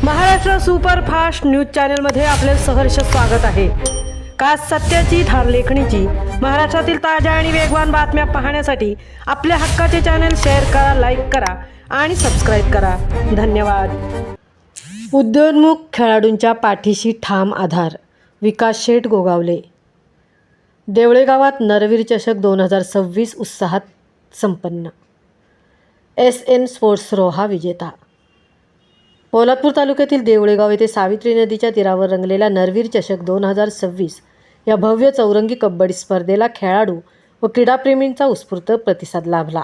Maharashtra superfast news चॅनलमध्ये आपले सहर्ष स्वागत आहे। खास सत्याची थार लेखणीची महाराष्ट्रातील ताज्या आणि वेगवान बातम्या पाहण्यासाठी आपल्या हक्काचे चॅनल शेअर करा, लाईक करा आणि सबस्क्राईब करा। धन्यवाद। उद्योन्मुख खेळाडूंच्या पाठीशी ठाम आधार, विकास शेठ गोगावले। देवळे गावात नरवीर चषक 2026 उत्साहात संपन्न। SN स्पोर्ट्स रोहा विजेता। पोलादपूर तालुक्यातील देवळेगाव येथे सावित्री नदीच्या तीरावर रंगलेला नरवीर चषक 2026 या भव्य चौरंगी कबड्डी स्पर्धेला खेळाडू व क्रीडाप्रेमींचा उत्स्फूर्त प्रतिसाद लाभला।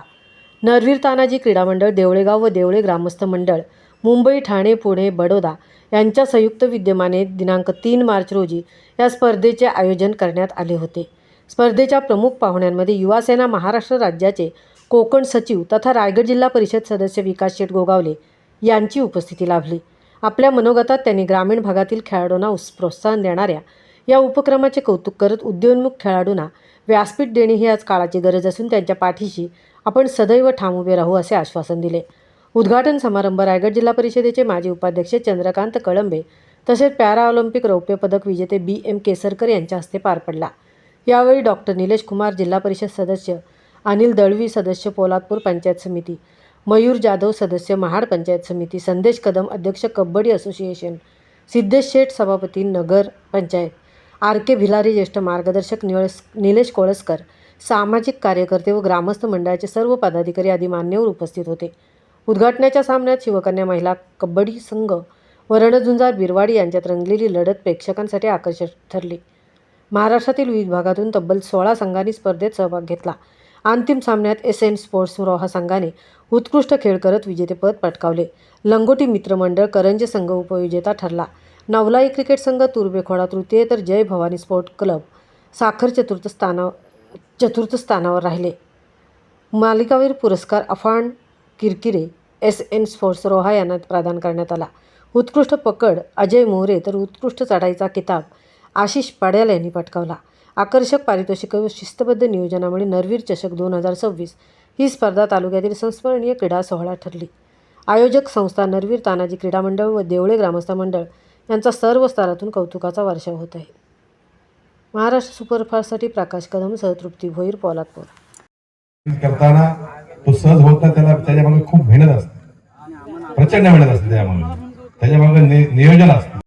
नरवीर तानाजी क्रीडा मंडळ देवळेगाव व देवळे ग्रामस्थ मंडळ मुंबई, ठाणे, पुणे, बडोदा यांच्या संयुक्त विद्यमाने दिनांक 3 मार्च रोजी या स्पर्धेचे आयोजन करण्यात आले होते। स्पर्धेच्या प्रमुख पाहुण्यांमध्ये युवासेना महाराष्ट्र राज्याचे कोकण सचिव तथा रायगड जिल्हा परिषद सदस्य विकास शेठ गोगावले यांची उपस्थिती लाभली। आपल्या मनोगतात त्यांनी ग्रामीण भागातील खेळाडूंना प्रोत्साहन देणाऱ्या या उपक्रमाचे कौतुक करत उद्योन्मुख खेळाडूंना व्यासपीठ देणे ही आज काळाची गरज असून त्यांच्या पाठीशी आपण सदैव ठाम उभे राहू असे आश्वासन दिले। उद्घाटन समारंभ रायगड जिल्हा परिषदेचे माजी उपाध्यक्ष चंद्रकांत कळंबे तसेच पॅराऑलिम्पिक रौप्य पदक विजेते BM केसरकर यांच्या हस्ते पार पडला। यावेळी डॉक्टर निलेश कुमार जिल्हा परिषद सदस्य, अनिल दळवी सदस्य पोलादपूर पंचायत समिती, मयूर जाधव सदस्य महाड पंचायत समिती, संदेश कदम अध्यक्ष कबड्डी असोसिएशन, सिद्धेश शेठ सभापती नगर पंचायत, RK भिलारी ज्येष्ठ मार्गदर्शक निलेश कोळसकर, सामाजिक कार्यकर्ते व ग्रामस्थ मंडळाचे सर्व पदाधिकारी आदी मान्यवर उपस्थित होते। उद्घाटनाच्या सामन्यात शिवकन्या महिला कबड्डी संघ व रणझुंजार बिरवाडी यांच्यात रंगलेली लढत प्रेक्षकांसाठी आकर्षक ठरली। महाराष्ट्रातील विविध भागातून तब्बल 16 संघांनी स्पर्धेत सहभाग घेतला। अंतिम सामन्यात SN स्पोर्ट्स रोहा संघाने उत्कृष्ट खेळ करत विजेतेपद पटकावले। लंगोटी मित्रमंडळ करंजे संघ उपविजेता ठरला। नवलाई क्रिकेट संघ तुर्बेखोडा तृतीय तर जय भवानी स्पोर्ट क्लब साखर चतुर्थ स्थानावर राहिले। मालिकावीर पुरस्कार अफान किरकिरे SN स्पोर्ट्स रोहा यांना प्रदान करण्यात आला। उत्कृष्ट पकड अजय मोरे तर उत्कृष्ट चढाईचा किताब आशिष पड्याल यांनी पटकावला। आकर्षक पारितोषिक व शिस्तबद्ध नियोजनामुळे नरवीर चषक 2026 ही स्पर्धा तालुक्यातील संस्मरणीय क्रीडा सोहळा ठरली। आयोजक संस्था नरवीर तानाजी क्रीडा मंडळ व देवळे ग्रामस्थ मंडळ यांचा सर्व स्तरातून कौतुकाचा वर्षाव होत आहे। महाराष्ट्र सुपरफास्टसाठी प्रकाश कदम सह तृप्ती भोईर, पोलादपूर। करताना तो सहज होत नाही, त्याच्या मागे खूप मेहनत असते, प्रचंड मेहनत असते, त्याच्या मागे नियोजन असते।